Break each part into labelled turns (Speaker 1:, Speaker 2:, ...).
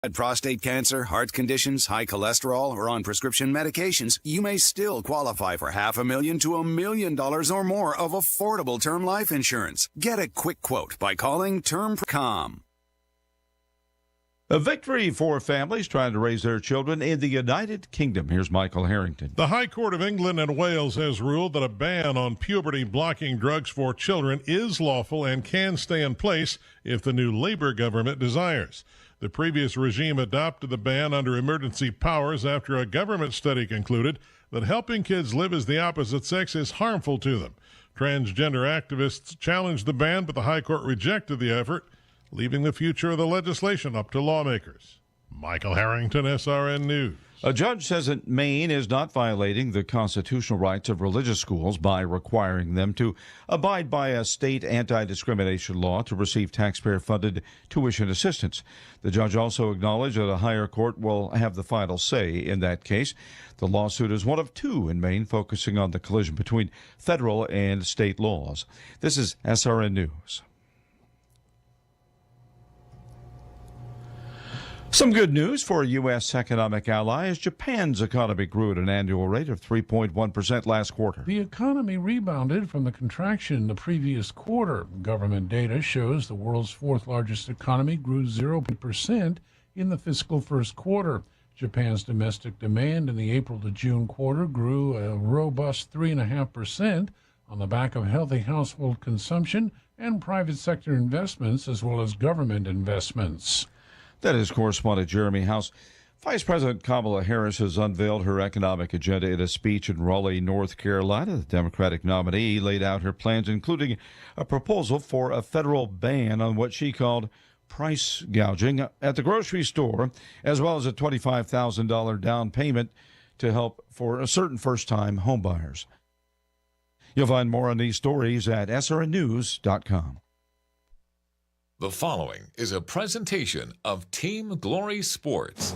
Speaker 1: Had prostate cancer, heart conditions, high cholesterol, or on prescription medications, you may still qualify for $500,000 to $1 million or more of affordable term life insurance. Get a quick quote by calling Term.com.
Speaker 2: A victory for families trying to raise their children in the United Kingdom. Here's Michael Harrington.
Speaker 3: The High Court of England and Wales has ruled that a ban on puberty-blocking drugs for children is lawful and can stay in place if the new Labour government desires. The previous regime adopted the ban under emergency powers after a government study concluded that helping kids live as the opposite sex is harmful to them. Transgender activists challenged the ban, but the High Court rejected the effort, leaving the future of the legislation up to lawmakers. Michael Harrington, SRN News.
Speaker 2: A judge says that Maine is not violating the constitutional rights of religious schools by requiring them to abide by a state anti-discrimination law to receive taxpayer-funded tuition assistance. The judge also acknowledged that a higher court will have the final say in that case. The lawsuit is one of two in Maine focusing on the collision between federal and state laws. This is SRN News. Some good news for a U.S. economic ally as Japan's economy grew at an annual rate of 3.1% last quarter.
Speaker 4: The economy rebounded from the contraction in the previous quarter. Government data shows the world's fourth largest economy grew 0% in the fiscal first quarter. Japan's domestic demand in the April to June quarter grew a robust 3.5% on the back of healthy household consumption and private sector investments as well as government investments.
Speaker 2: That is correspondent Jeremy House. Vice President Kamala Harris has unveiled her economic agenda in a speech in Raleigh, North Carolina. The Democratic nominee laid out her plans, including a proposal for a federal ban on what she called price gouging at the grocery store, as well as a $25,000 down payment to help for certain first-time homebuyers. You'll find more on these stories at srnnews.com.
Speaker 5: The following is a presentation of Team Glory Sports.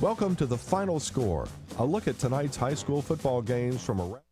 Speaker 6: Welcome to The Final Score, a look at tonight's high school football games from around.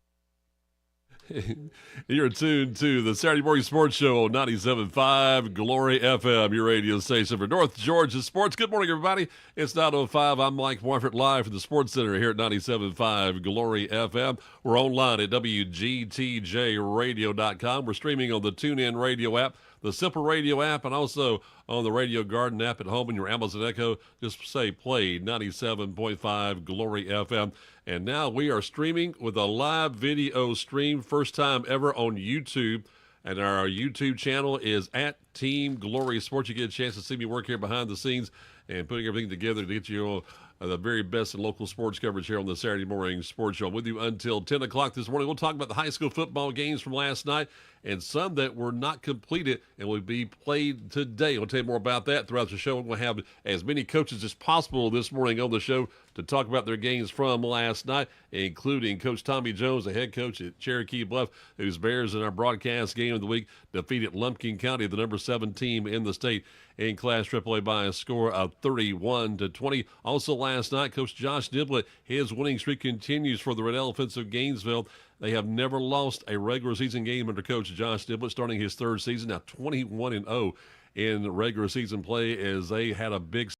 Speaker 7: You're tuned to the Saturday Morning Sports Show on 97.5 Glory FM, your radio station for North Georgia sports. Good morning, everybody. It's 9:05. I'm Mike Warford, live from the Sports Center here at 97.5 Glory FM. We're online at WGTJRadio.com. We're streaming on the TuneIn Radio app, the Simple Radio app, and also on the Radio Garden app at home in your Amazon Echo. Just say play 97.5 Glory FM. And now we are streaming with a live video stream, first time ever on YouTube. And our YouTube channel is at Team Glory Sports. You get a chance to see me work here behind the scenes and putting everything together to get you the very best in local sports coverage here on the Saturday Morning Sports Show. With you until 10 o'clock this morning. We'll talk about the high school football games from last night and some that were not completed and will be played today. We'll tell you more about that throughout the show. We'll have as many coaches as possible this morning on the show to talk about their games from last night, including Coach Tommy Jones, the head coach at Cherokee Bluff, whose Bears in our broadcast game of the week defeated Lumpkin County, the number 7 team in the state, in Class AAA by a score of 31-20. Also last night, Coach Josh Niblett, his winning streak continues for the Red Elephants of Gainesville. They have never lost a regular season game under Coach Josh Niblett, starting his third season, now 21-0 in regular season play, as they had a big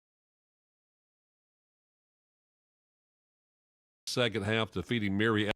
Speaker 7: second half, defeating Mary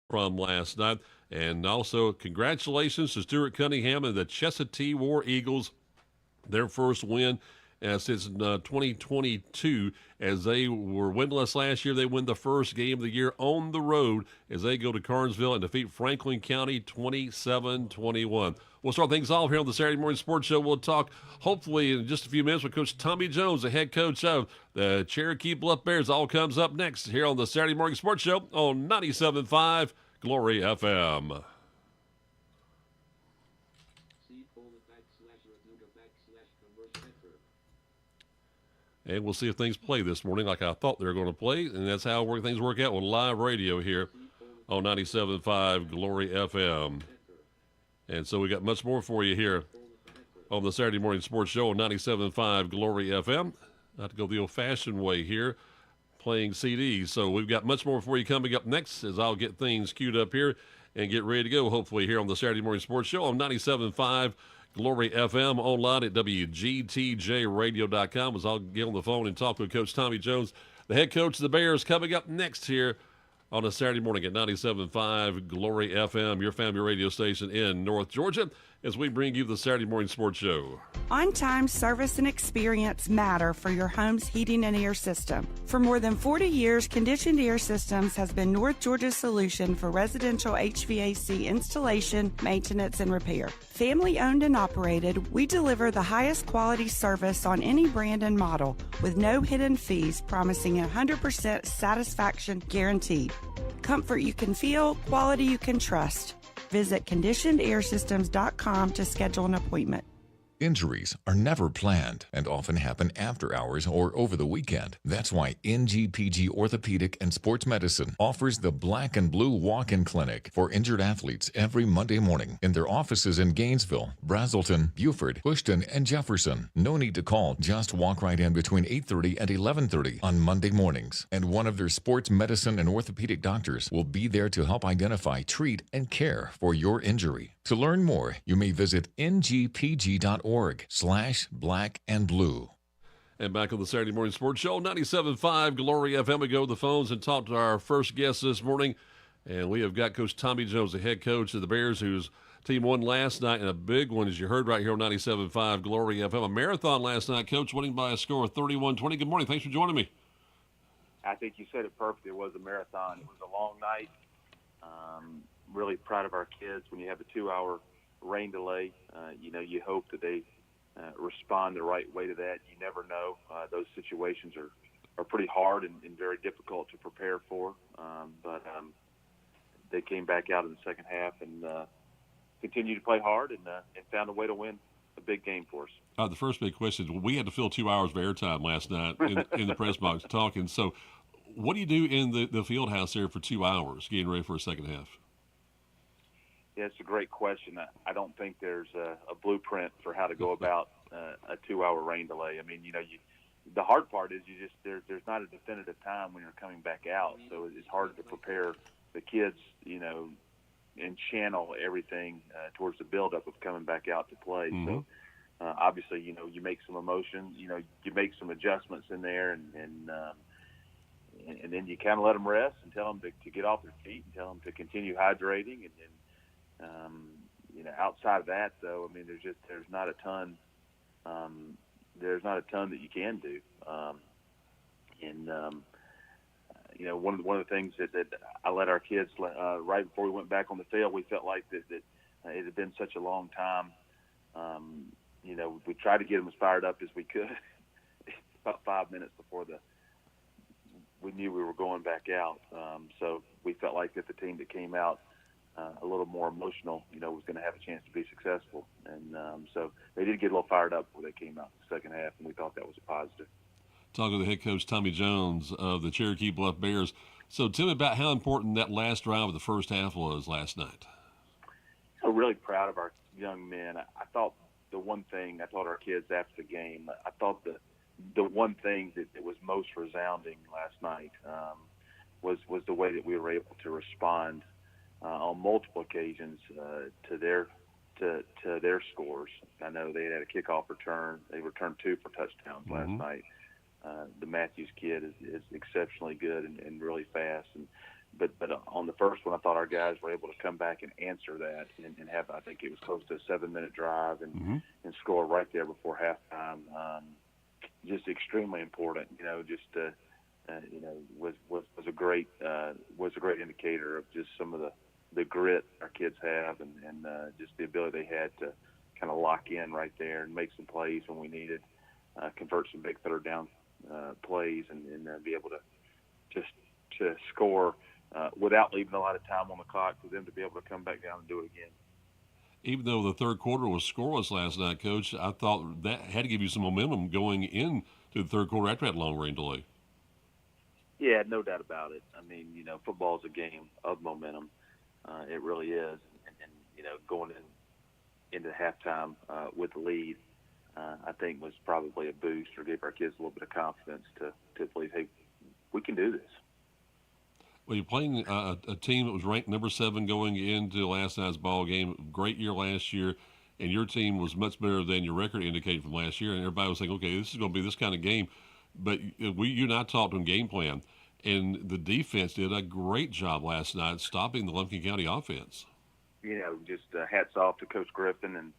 Speaker 7: from last night. And also, congratulations to Stuart Cunningham and the Chestatee War Eagles, their first win since 2022. As they were winless last year, they win the first game of the year on the road as they go to Carnesville and defeat Franklin County 27-21. We'll start things off here on the Saturday Morning Sports Show. We'll talk, hopefully, in just a few minutes with Coach Tommy Jones, the head coach of the Cherokee Bluff Bears. All comes up next here on the Saturday Morning Sports Show on 97.5 Glory FM. And we'll see if things play this morning like I thought they were going to play. And that's how things work out with live radio here on 97.5 Glory FM. And so we got much more for you here on the Saturday Morning Sports Show on 97.5 Glory FM. I have to go the old-fashioned way here, playing CDs. So we've got much more for you coming up next as I'll get things queued up here and get ready to go, hopefully, here on the Saturday Morning Sports Show on 97.5 Glory FM, online at WGTJradio.com. As I'll get on the phone and talk with Coach Tommy Jones, the head coach of the Bears, coming up next here on a Saturday morning at 97.5 Glory FM, your family radio station in North Georgia, as we bring you the Saturday Morning Sports Show.
Speaker 8: On-time service and experience matter for your home's heating and air system. For more than 40 years, Conditioned Air Systems has been North Georgia's solution for residential HVAC installation, maintenance, and repair. Family-owned and operated, we deliver the highest quality service on any brand and model with no hidden fees, promising 100% satisfaction guaranteed. Comfort you can feel, quality you can trust. Visit conditionedairsystems.com to schedule an appointment.
Speaker 9: Injuries are never planned and often happen after hours or over the weekend. That's why NGPG Orthopedic and Sports Medicine offers the Black and Blue Walk-In Clinic for injured athletes every Monday morning in their offices in Gainesville, Brazelton, Buford, Bushton, and Jefferson. No need to call. Just walk right in between 8:30 and 11:30 on Monday mornings. And one of their sports medicine and orthopedic doctors will be there to help identify, treat, and care for your injury. To learn more, you may visit ngpg.org/black-and-blue.
Speaker 7: And back on the Saturday Morning Sports Show, 97.5 Glory FM. We go to the phones and talk to our first guest this morning. And we have got Coach Tommy Jones, the head coach of the Bears, whose team won last night, and a big one, as you heard right here on 97.5 Glory FM. A marathon last night, Coach, winning by a score of 31-20. Good morning. Thanks for joining me.
Speaker 10: I think you said it perfectly. It was a marathon. It was a long night. Really proud of our kids. When you have a 2-hour rain delay, you hope that they respond the right way to that. You never know. Those situations are pretty hard and very difficult to prepare for. But they came back out in the second half and continued to play hard and found a way to win a big game for us.
Speaker 7: The first big question is, we had to fill 2 hours of airtime last night in the press box talking. So what do you do in the field house there for 2 hours getting ready for a second half?
Speaker 10: Yeah, it's a great question. I don't think there's a blueprint for how to go about a 2-hour rain delay. I mean, the hard part is there's not a definitive time when you're coming back out, so it's hard to prepare the kids, and channel everything towards the buildup of coming back out to play. Mm-hmm. So obviously, you make some emotion, you make some adjustments in there, and then you kind of let them rest and tell them to get off their feet and tell them to continue hydrating, and outside of that, though, I mean, there's not a ton that you can do. One of the things that I let our kids right before we went back on the field, we felt like that it had been such a long time. We tried to get them as fired up as we could. About 5 minutes before we knew we were going back out. So we felt like that the team that came out a little more emotional, was going to have a chance to be successful. And so they did get a little fired up before they came out in the second half, and we thought that was a positive.
Speaker 7: Talking to the head coach, Tommy Jones, of the Cherokee Bluff Bears. So tell me about how important that last drive of the first half was last night.
Speaker 10: I'm really proud of our young men. I thought the one thing I told our kids after the game, I thought the one thing that was most resounding last night was the way that we were able to respond on multiple occasions to their scores. I know they had a kickoff return. They returned 2 for touchdowns last night. The Matthews kid is exceptionally good and really fast. And but on the first one, I thought our guys were able to come back and answer that and have, I think it was close to a 7-minute drive and score right there before halftime. Just extremely important, was a great indicator of just some of the grit our kids have and just the ability they had to kind of lock in right there and make some plays when we needed, convert some big third down plays and be able to score without leaving a lot of time on the clock for them to be able to come back down and do it again.
Speaker 7: Even though the third quarter was scoreless last night, Coach, I thought that had to give you some momentum going into the third quarter after that long rain delay.
Speaker 10: Yeah, no doubt about it. I mean, football is a game of momentum. It really is. And going into halftime with the lead, I think was probably a boost or gave our kids a little bit of confidence to believe, hey, we can do this.
Speaker 7: Well, you're playing a team that was ranked number 7 going into last night's ball game. Great year last year, and your team was much better than your record indicated from last year. And everybody was thinking, okay, this is going to be this kind of game. But you and I talked on game plan, and the defense did a great job last night stopping the Lumpkin County offense.
Speaker 10: Just hats off to Coach Griffin and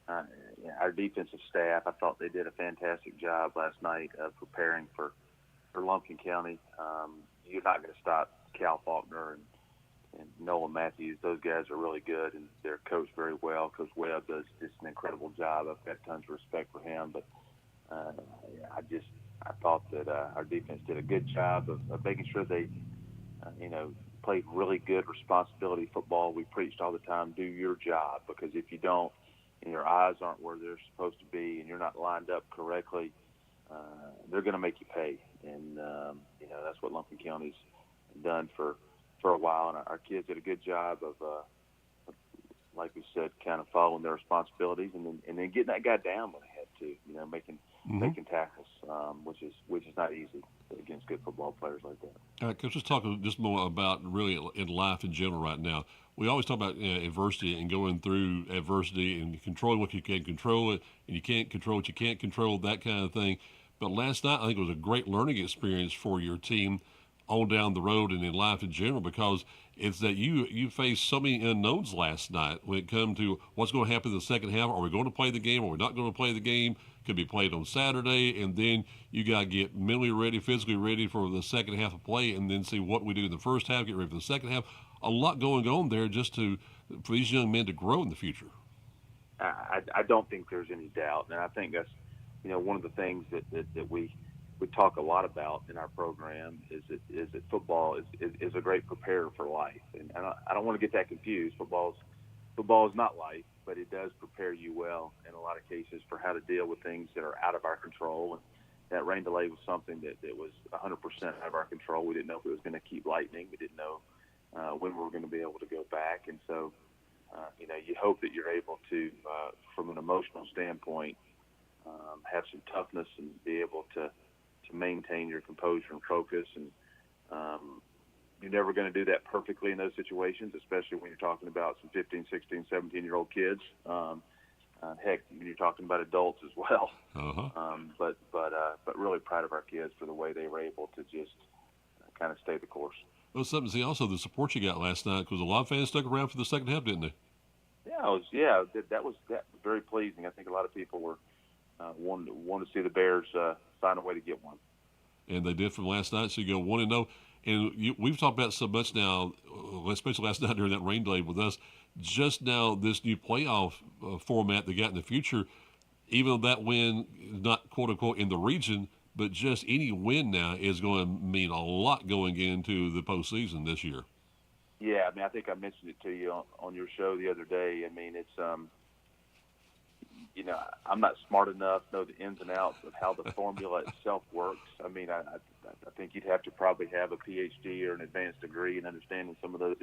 Speaker 10: our defensive staff. I thought they did a fantastic job last night of preparing for Lumpkin County. You're not going to stop Cal Faulkner and Nolan Matthews. Those guys are really good, and they're coached very well. Coach Webb does just an incredible job. I've got tons of respect for him, but I thought that our defense did a good job of making sure they, played really good responsibility football. We preached all the time, do your job, because if you don't and your eyes aren't where they're supposed to be and you're not lined up correctly, they're going to make you pay. And, that's what Lumpkin County's done for a while. And our kids did a good job of like we said, kind of following their responsibilities and then getting that guy down when they had to, making tackles, which is not easy against good football players like that.
Speaker 7: All right, Coach, let's talk just more about really in life in general right now. We always talk about adversity and going through adversity and controlling what you can control it, and you can't control what you can't control, that kind of thing. But last night, I think it was a great learning experience for your team on down the road and in life in general, because it's that you faced so many unknowns last night when it comes to what's going to happen in the second half. Are we going to play the game? Are we not going to play the game? Could be played on Saturday, and then you got to get mentally ready, physically ready for the second half of play, and then see what we do in the first half, get ready for the second half. A lot going on there just for these young men to grow in the future.
Speaker 10: I don't think there's any doubt, and I think that's one of the things that we talk a lot about in our program is that football is a great preparer for life, and I don't want to get that confused. Football is not life, but it does prepare you well in a lot of cases for how to deal with things that are out of our control. And that rain delay was something that was 100% out of our control. We didn't know if it was going to keep lightning. We didn't know when we were going to be able to go back, and so you hope that you're able to, from an emotional standpoint, have some toughness and be able to maintain your composure and focus. And you're never going to do that perfectly in those situations, especially when you're talking about some 15, 16, 17-year-old kids. Heck, when you're talking about adults as well. But really proud of our kids for the way they were able to just kind of stay the course.
Speaker 7: Well, something to see also the support you got last night, because a lot of fans stuck around for the second half, didn't they?
Speaker 10: That was very pleasing. I think a lot of people were wanted to see the Bears find a way to get one. And
Speaker 7: they did from last night, so you go 1-0. And we've talked about so much now, especially last night during that rain delay with us, just now this new playoff format they got in the future, even though that win is not quote-unquote in the region, but just any win now is going to mean a lot going into the postseason this year.
Speaker 10: Yeah, I think I mentioned it to you on your show the other day. It's I'm not smart enough to know the ins and outs of how the formula itself works. I think you'd have to probably have a PhD or an advanced degree in understanding some of those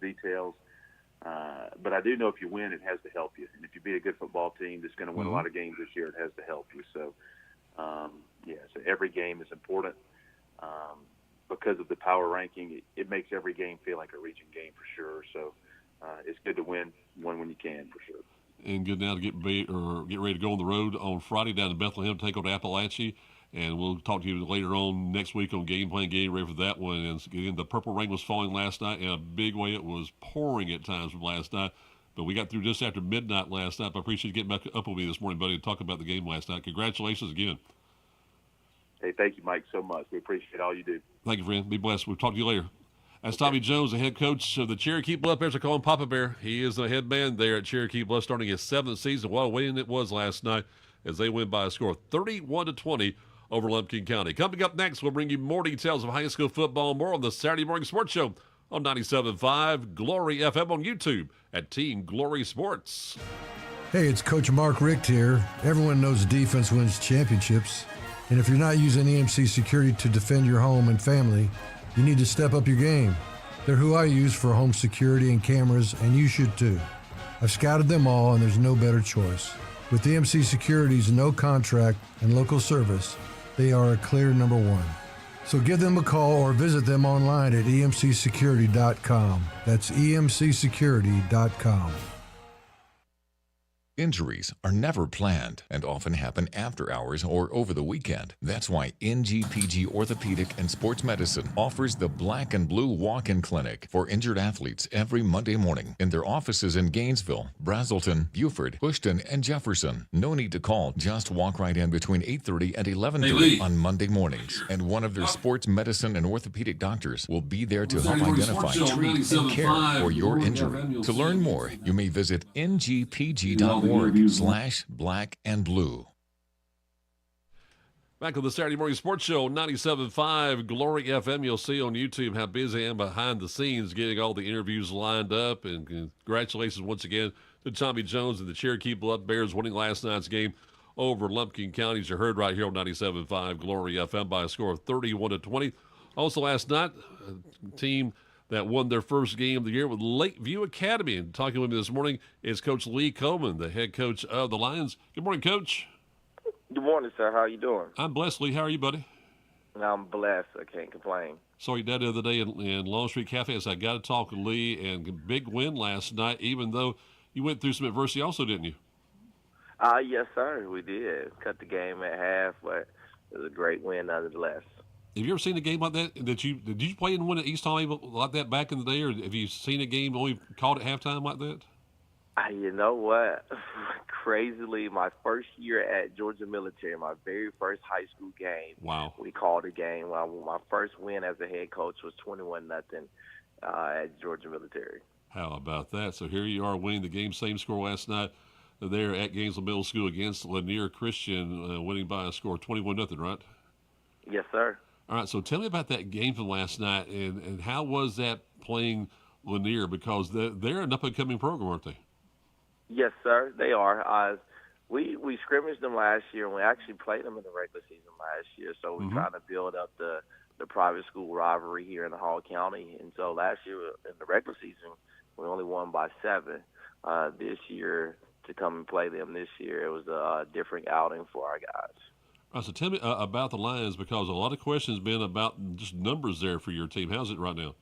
Speaker 10: details. But I do know if you win, it has to help you. And if you beat a good football team that's going to win a lot of games this year, it has to help you. So, so every game is important. Because of the power ranking, it makes every game feel like a region game for sure. So it's good to win when you can, for sure.
Speaker 7: And good now to get ready to go on the road on Friday down in Bethlehem, take on Appalachia. And we'll talk to you later on next week on Game Plan, getting ready for that one. And again, the purple rain was falling last night in a big way. It was pouring at times from last night. But we got through just after midnight last night. But I appreciate you getting back up with me this morning, buddy, to talk about the game last night. Congratulations again.
Speaker 10: Hey, thank you, Mike, so much. We appreciate all you do.
Speaker 7: Thank you, friend. Be blessed. We'll talk to you later. That's Tommy Jones, the head coach of the Cherokee Bluff Bears. I call him Papa Bear. He is the head man there at Cherokee Bluff, starting his 7th season. What a win it was last night as they win by a score of 31-20 over Lumpkin County. Coming up next, we'll bring you more details of high school football and more on the Saturday Morning Sports Show on 97.5 Glory FM on YouTube at Team Glory Sports.
Speaker 11: Hey, it's Coach Mark Richt here. Everyone knows defense wins championships. And if you're not using EMC Security to defend your home and family, you need to step up your game. They're who I use for home security and cameras, and you should too. I've scouted them all, and there's no better choice. With EMC Security's no contract and local service, they are a clear number one. So give them a call or visit them online at emcsecurity.com. That's emcsecurity.com.
Speaker 9: Injuries are never planned and often happen after hours or over the weekend. That's why NGPG Orthopedic and Sports Medicine offers the Black and Blue Walk-In Clinic for injured athletes every Monday morning in their offices in Gainesville, Brazelton, Buford, Bushton, and Jefferson. No need to call. Just walk right in between 8:30 and 11:30 on Monday mornings, and one of their sports medicine and orthopedic doctors will be there to help identify, treat, and care for your injury. To learn more, you may visit ngpg.org/black and blue.
Speaker 7: Back on the Saturday Morning Sports Show, 97.5 Glory FM. You'll see on YouTube how busy I am behind the scenes getting all the interviews lined up. And congratulations once again to Tommy Jones and the Cherokee Blood Bears winning last night's game over Lumpkin County. As you heard right here on 97.5 Glory FM by a score of 31-20. Also last night, a team that won their first game of the year with Lakeview Academy. And talking with me this morning is Coach Lee Coleman, the head coach of the Lions. Good morning, Coach.
Speaker 12: Good morning, sir. How you doing?
Speaker 7: I'm blessed, Lee. How are you, buddy?
Speaker 12: I'm blessed. I can't complain.
Speaker 7: Saw your dad the other day in Long Street Cafe. I said, I got to talk with Lee. And big win last night, even though you went through some adversity also, didn't you?
Speaker 12: Yes, sir. We did. Cut the game at half, but it was a great win nonetheless.
Speaker 7: Have you ever seen a game like that? Did you play in one at East Tommy like that back in the day, or have you seen a game only called at halftime like that?
Speaker 12: You know what? Crazily, my first year at Georgia Military, my very first high school game.
Speaker 7: Wow.
Speaker 12: We called a game. My first win as a head coach was 21-0 at Georgia Military.
Speaker 7: How about that? So here you are winning the game. Same score last night there at Gainesville Middle School against Lanier Christian, winning by a score of 21-0, right?
Speaker 12: Yes, sir.
Speaker 7: All right, so tell me about that game from last night, and how was that playing Lanier, because they're an up-and-coming program, aren't they?
Speaker 12: Yes, sir, they are. We scrimmaged them last year, and we actually played them in the regular season last year, so we're trying to build up the private school rivalry here in the Hall County. And so last year in the regular season, we only won by 7. This year, to come and play them this year, it was a different outing for our guys.
Speaker 7: All right, so tell me about the Lions, because a lot of questions been about just numbers there for your team. How's it right now?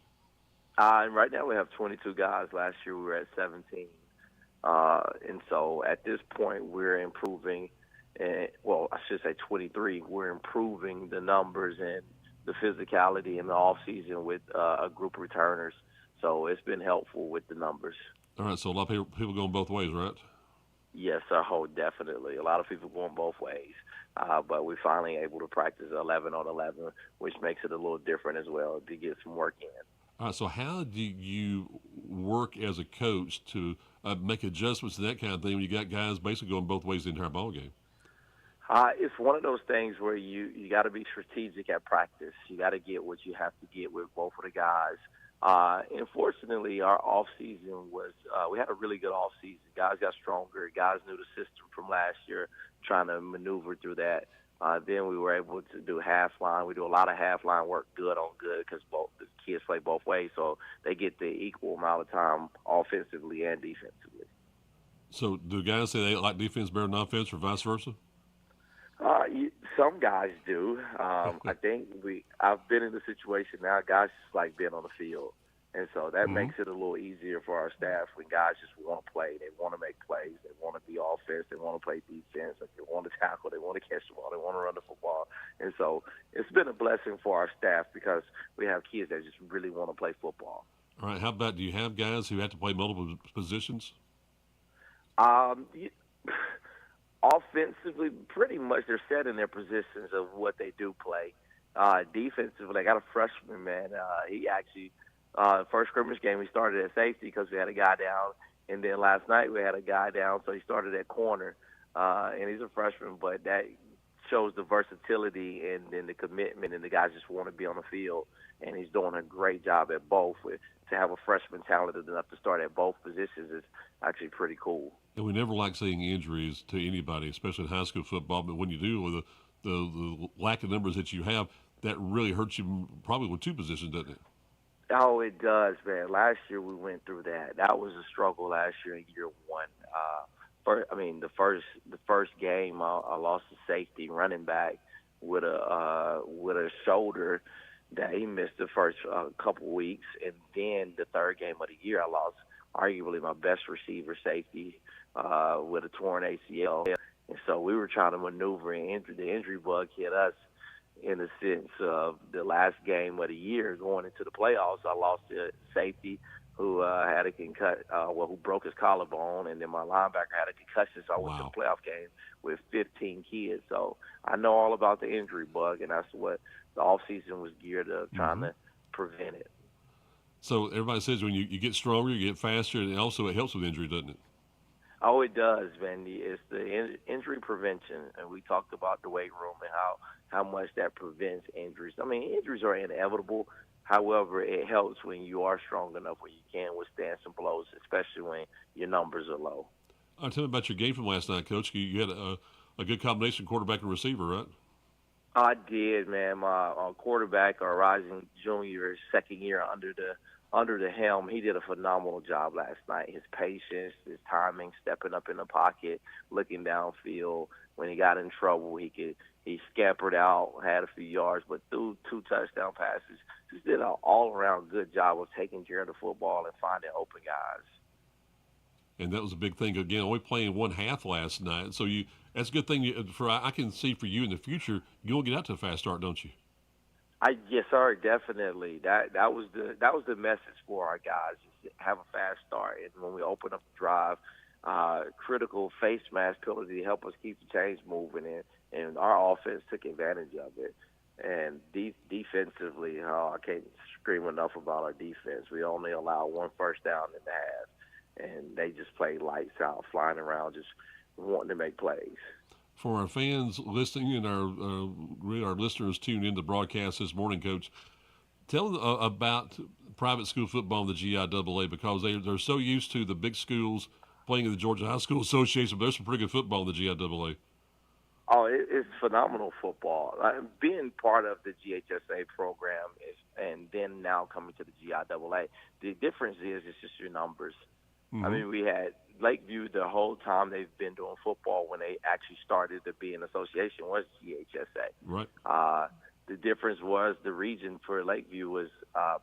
Speaker 12: And right now we have 22 guys. Last year we were at 17. And so at this point we're improving. Well, I should say 23. We're improving the numbers and the physicality in the off season with a group of returners. So it's been helpful with the numbers.
Speaker 7: All right, so a lot of people going both ways, right?
Speaker 12: Yes, sir. Oh, definitely. A lot of people going both ways. But we're finally able to practice 11 on 11, which makes it a little different as well to get some work in.
Speaker 7: All right, so how do you work as a coach to make adjustments to that kind of thing when you got guys basically going both ways the entire ball game?
Speaker 12: It's one of those things where you got to be strategic at practice. You got to get what you have to get with both of the guys. Unfortunately, our off-season was we had a really good off-season. Guys got stronger. Guys knew the system from last year, trying to maneuver through that. Then we were able to do half line. We do a lot of half line work good on good because both the kids play both ways, so they get the equal amount of time offensively and defensively.
Speaker 7: So do guys say they like defense better than offense, or vice versa?
Speaker 12: Some guys do. I think I've been in the situation now. Guys just like being on the field. And so that makes it a little easier for our staff when guys just want to play. They want to make plays. They want to be offense. They want to play defense. Like they want to tackle. They want to catch the ball. They want to run the football. And so it's been a blessing for our staff because we have kids that just really want to play football.
Speaker 7: All right. How about, do you have guys who have to play multiple positions?
Speaker 12: Offensively, pretty much they're set in their positions of what they do play. Defensively, I got a freshman, man. He actually – first scrimmage game, we started at safety because we had a guy down. And then last night we had a guy down, so he started at corner. And he's a freshman, but that shows the versatility and the commitment, and the guys just want to be on the field. And he's doing a great job at both. To have a freshman talented enough to start at both positions is actually pretty cool.
Speaker 7: And we never like seeing injuries to anybody, especially in high school football. But when you do, with the lack of numbers that you have, that really hurts you probably with two positions, doesn't it?
Speaker 12: Oh, it does, man. Last year we went through that. That was a struggle last year in year one. The first game I lost a safety running back with a shoulder that he missed the first couple weeks, and then the third game of the year I lost arguably my best receiver safety with a torn ACL, and so we were trying to maneuver, and the injury bug hit us. In the sense of the last game of the year going into the playoffs, I lost a safety who had a who broke his collarbone, and then my linebacker had a concussion, so I went to the playoff game with 15 kids. So I know all about the injury bug, and that's what the offseason was geared up trying to prevent it.
Speaker 7: So everybody says when you get stronger, you get faster, and also it helps with injury, doesn't it?
Speaker 12: Oh, it does, Vandy. It's the injury prevention, and we talked about the weight room and how much that prevents injuries. I mean, injuries are inevitable. However, it helps when you are strong enough where you can withstand some blows, especially when your numbers are low.
Speaker 7: Tell me about your game from last night, Coach. You had a good combination, quarterback and receiver, right?
Speaker 12: I did, man. My quarterback, our rising junior, second year under the helm, he did a phenomenal job last night. His patience, his timing, stepping up in the pocket, looking downfield. When he got in trouble, he scampered out, had a few yards, but threw 2 touchdown passes. Just did an all-around good job of taking care of the football and finding open guys.
Speaker 7: And that was a big thing. Again, only playing one half last night, so that's a good thing. I can see for you in the future, you'll get out to a fast start, don't you?
Speaker 12: Yes, sir, definitely. That was the message for our guys: is to have a fast start. And when we open up the drive, critical face mask penalty to help us keep the chains moving, and our offense took advantage of it. And defensively, I can't scream enough about our defense. We only allow 1 first down in the half, and they just play lights out, flying around, just wanting to make plays.
Speaker 7: For our fans listening and our listeners tuned in to the broadcast this morning, Coach, tell them about private school football in the GIAA, because they're so used to the big schools playing in the Georgia High School Association, but there's some pretty good football in the GIAA.
Speaker 12: Oh, it's phenomenal football. Being part of the GHSA program and then now coming to the GIAA, the difference is it's just your numbers. Mm-hmm. I mean, we had Lakeview the whole time they've been doing football. When they actually started to be an association was GHSA.
Speaker 7: Right.
Speaker 12: The difference was the region for Lakeview was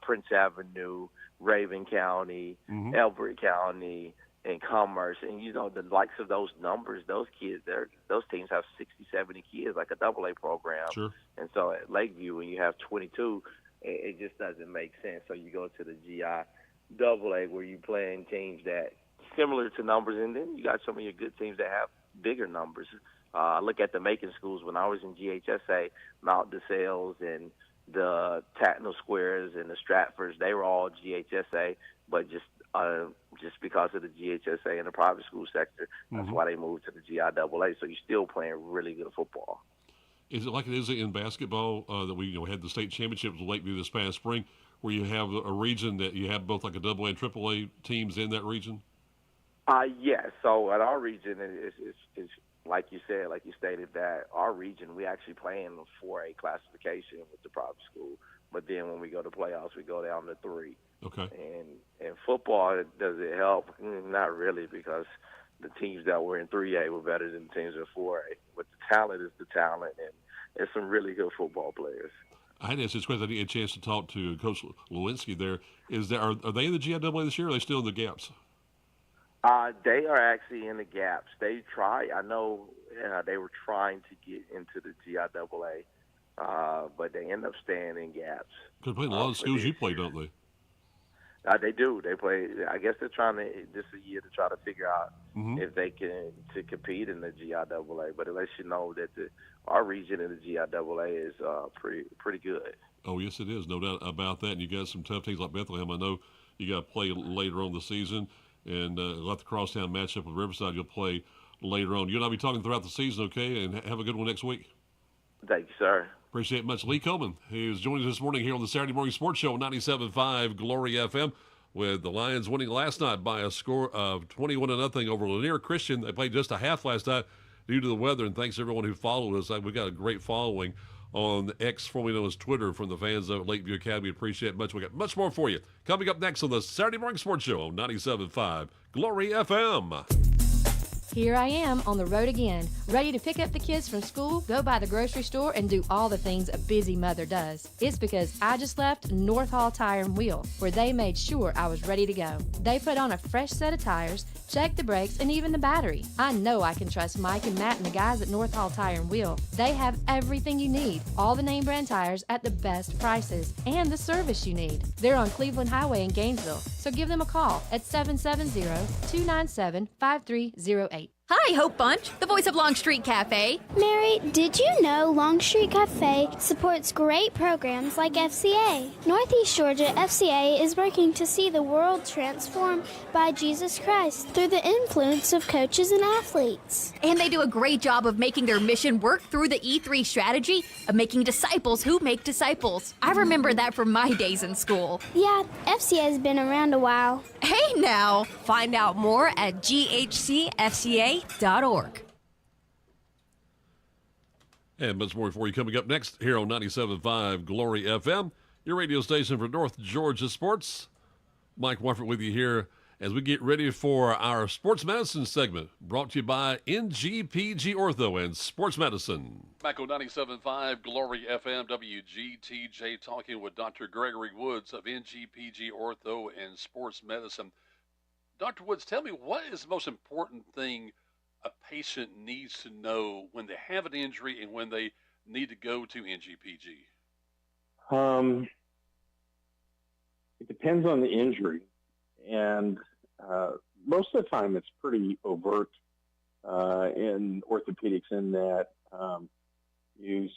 Speaker 12: Prince Avenue, Raven County, Elbert County, and Commerce. And, the likes of those numbers, those kids, those teams have 60, 70 kids, like a AA program.
Speaker 7: Sure.
Speaker 12: And so at Lakeview, when you have 22, it just doesn't make sense. So you go to the GIAA where you're playing teams that similar to numbers, and then you got some of your good teams that have bigger numbers. I look at the Macon schools when I was in GHSA, Mount DeSales and the Tatnall Squares and the Stratfords, they were all GHSA, but just because of the GHSA and the private school sector, that's why they moved to the GIAA. So you're still playing really good football.
Speaker 7: Is it like it is in basketball that we had the state championships with Lakeview this past spring, where you have a region that you have both like a AA and AAA teams in that region?
Speaker 12: Yes. So at our region, it's like you said, like you stated, that our region, we actually play in a 4A classification with the private school. But then when we go to playoffs, we go down to 3.
Speaker 7: Okay.
Speaker 12: And football, does it help? Not really, because the teams that were in 3A were better than the teams in 4A. But the talent is the talent, and there's some really good football players.
Speaker 7: I had to ask this question. I didn't get a chance to talk to Coach Lewinsky there. Are they in the GIAA this year, or are they still in the gaps?
Speaker 12: They are actually in the gaps. They try. I know they were trying to get into the GIAA, but they end up staying in gaps.
Speaker 7: Because playing a lot of schools you play, don't they?
Speaker 12: They do. They play. I guess they're trying to this year to try to figure out if they can to compete in the GIAA. But it lets you know that our region in the GIAA is pretty good.
Speaker 7: Oh yes, it is. No doubt about that. And you got some tough teams like Bethlehem. I know you got to play later on the season, and let the crosstown matchup with Riverside. You'll play later on. You and I'll be talking throughout the season. Okay, and have a good one next week.
Speaker 12: Thank you, sir.
Speaker 7: Appreciate it much. Lee Coleman, who's joining us this morning here on the Saturday Morning Sports Show on 97.5 Glory FM, with the Lions winning last night by a score of 21-0 over Lanier Christian. They played just a half last night due to the weather, and thanks to everyone who followed us. We've got a great following on X, formerly known as Twitter, from the fans of Lakeview Academy. Appreciate it much. We got much more for you coming up next on the Saturday Morning Sports Show on 97.5 Glory FM.
Speaker 13: Here I am on the road again, ready to pick up the kids from school, go by the grocery store, and do all the things a busy mother does. It's because I just left North Hall Tire and Wheel, where they made sure I was ready to go. They put on a fresh set of tires, checked the brakes, and even the battery. I know I can trust Mike and Matt and the guys at North Hall Tire and Wheel. They have everything you need, all the name brand tires at the best prices, and the service you need. They're on Cleveland Highway in Gainesville, so give them a call at 770-297-5308.
Speaker 14: Hi, Hope Bunch, the voice of Longstreet Cafe.
Speaker 15: Mary, did you know Longstreet Cafe supports great programs like FCA? Northeast Georgia FCA is working to see the world transformed by Jesus Christ through the influence of coaches and athletes.
Speaker 14: And they do a great job of making their mission work through the E3 strategy of making disciples who make disciples. I remember that from my days in school.
Speaker 15: Yeah, FCA has been around a while.
Speaker 14: Hey now! Find out more at ghcfca.org.
Speaker 7: And much more for you coming up next here on 97.5 Glory FM, your radio station for North Georgia sports. Mike Warford with you here as we get ready for our sports medicine segment, brought to you by NGPG Ortho and Sports Medicine. Back on 97.5 Glory FM, WGTJ, talking with Dr. Gregory Woods of NGPG Ortho and Sports Medicine. Dr. Woods, tell me, what is the most important thing a patient needs to know when they have an injury and when they need to go to NGPG?
Speaker 16: It depends on the injury, and most of the time it's pretty overt in orthopedics in that you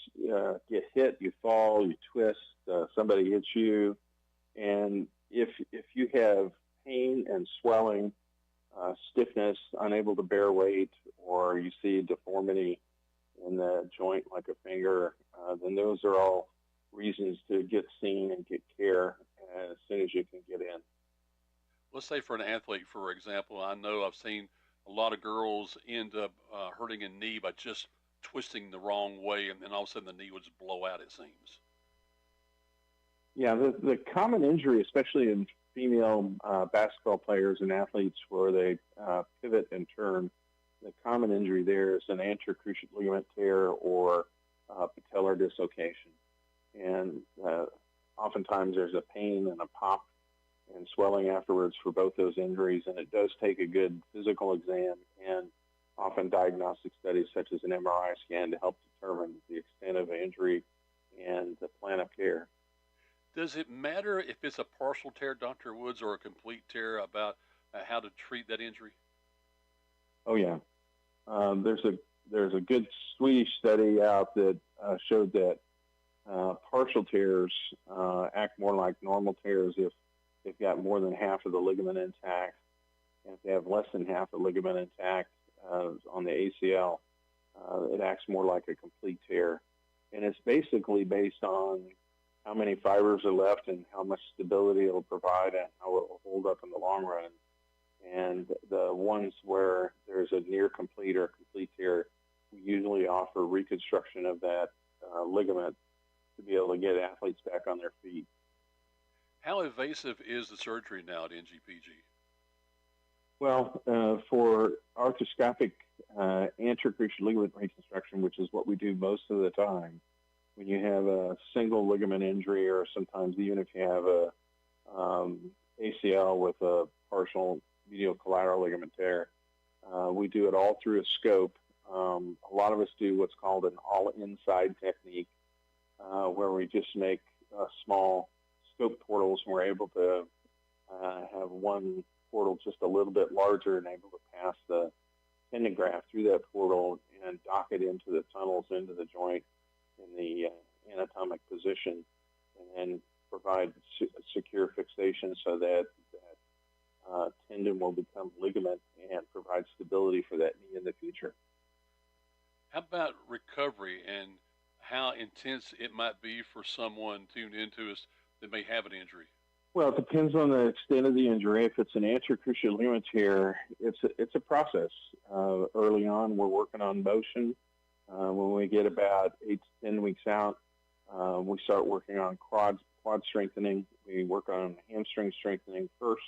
Speaker 16: get hit, you fall, you twist, somebody hits you, and if you have pain and swelling, stiffness, unable to bear weight, or you see deformity in the joint like a finger, then those are all reasons to get seen and get care as soon as you can get in.
Speaker 7: Let's say for an athlete, for example, I know I've seen a lot of girls end up hurting a knee by just twisting the wrong way, and then all of a sudden the knee would just blow out, it seems.
Speaker 16: Yeah, the common injury, especially in female basketball players and athletes where they pivot and turn, the common injury there is an anterior cruciate ligament tear or patellar dislocation. And oftentimes there's a pain and a pop and swelling afterwards for both those injuries, and it does take a good physical exam and often diagnostic studies such as an MRI scan to help determine the extent of the injury and the plan of care.
Speaker 7: Does it matter if it's a partial tear, Dr. Woods, or a complete tear about how to treat that injury?
Speaker 16: Oh, yeah. There's a good Swedish study out that showed that partial tears act more like normal tears if they've got more than half of the ligament intact. And if they have less than half the ligament intact on the ACL, it acts more like a complete tear. And it's basically based on how many fibers are left and how much stability it'll provide and how it will hold up in the long run. And the ones where there's a near complete or complete tear, we usually offer reconstruction of that ligament to be able to get athletes back on their feet.
Speaker 7: How invasive is the surgery now at NGPG?
Speaker 16: Well, for arthroscopic anterior cruciate ligament reconstruction, which is what we do most of the time, when you have a single ligament injury, or sometimes even if you have a ACL with a partial medial collateral ligament tear. We do it all through a scope. A lot of us do what's called an all-inside technique, where we just make small scope portals, and we're able to have one portal just a little bit larger and able to pass the tendon graft through that portal and dock it into the tunnels into the joint in the anatomic position, and then provide secure fixation so that tendon will become ligament and provide stability for that knee in the future.
Speaker 17: How about recovery and how intense it might be for someone tuned into us that may have an injury? Well,
Speaker 16: it depends on the extent of the injury. If it's an anterior cruciate ligament tear, it's a process. Early on, we're working on motion. When we get about 8 to 10 weeks out, we start working on quad strengthening. We work on hamstring strengthening first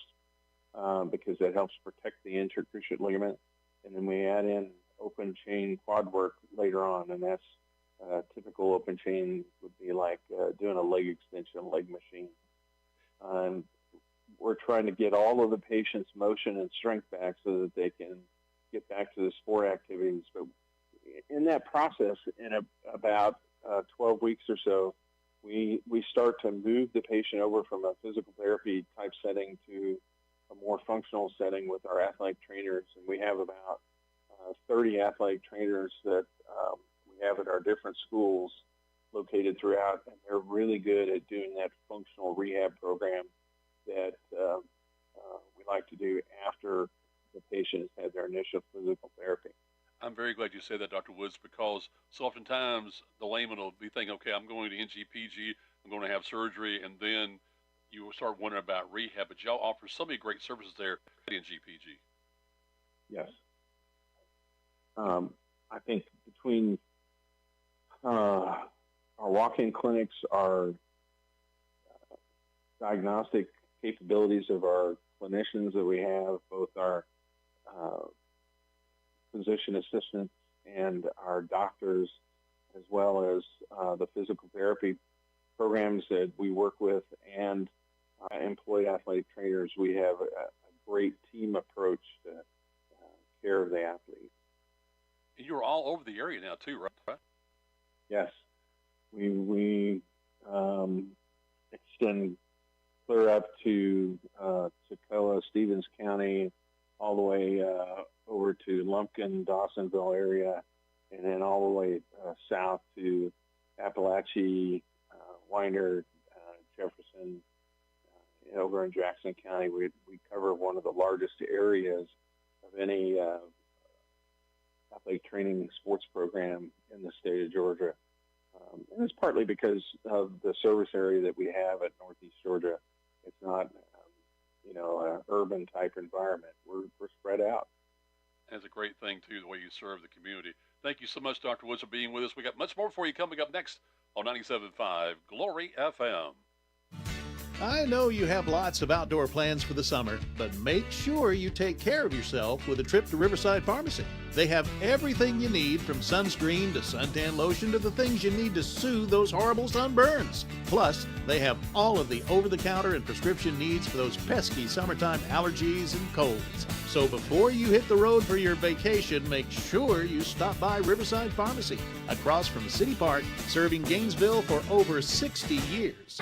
Speaker 16: because that helps protect the anterior cruciate ligament, and then we add in open chain quad work later on, and that's typical open chain would be like doing a leg extension, leg machine. We're trying to get all of the patient's motion and strength back so that they can get back to the sport activities. But in that process, in about 12 weeks or so, we start to move the patient over from a physical therapy type setting to a more functional setting with our athletic trainers. And we have about 30 athletic trainers that we have at our different schools located throughout, and they're really good at doing that functional rehab program that we like to do after the patient has had their initial physical therapy.
Speaker 17: I'm very glad you said that, Dr. Woods, because so oftentimes the layman will be thinking, okay, I'm going to NGPG, I'm going to have surgery, and then you will start wondering about rehab. But y'all offer so many great services there at NGPG.
Speaker 16: Yes. I think between our walk-in clinics, our diagnostic capabilities of our clinicians that we have, both our physician assistants and our doctors, as well as the physical therapy programs that we work with, and employed athletic trainers, we have a great team approach to care of the athlete.
Speaker 17: And you're all over the area now too, right?
Speaker 16: Yes. We extend clear up to Toccoa, Stevens County, all the way over to Lumpkin, Dawsonville area, and then all the way south to Appalachia, Winder, Jefferson, over in Jackson County. We cover one of the largest areas of any athletic training sports program in the state of Georgia. And it's partly because of the service area that we have at Northeast Georgia. It's not, an urban type environment. We're spread out.
Speaker 17: That's a great thing, too, the way you serve the community. Thank you so much, Dr. Woods, for being with us. We got much more for you coming up next on 97.5 Glory FM.
Speaker 18: I know you have lots of outdoor plans for the summer, but make sure you take care of yourself with a trip to Riverside Pharmacy. They have everything you need, from sunscreen to suntan lotion to the things you need to soothe those horrible sunburns. Plus, they have all of the over-the-counter and prescription needs for those pesky summertime allergies and colds. So before you hit the road for your vacation, make sure you stop by Riverside Pharmacy, across from City Park, serving Gainesville for over 60 years.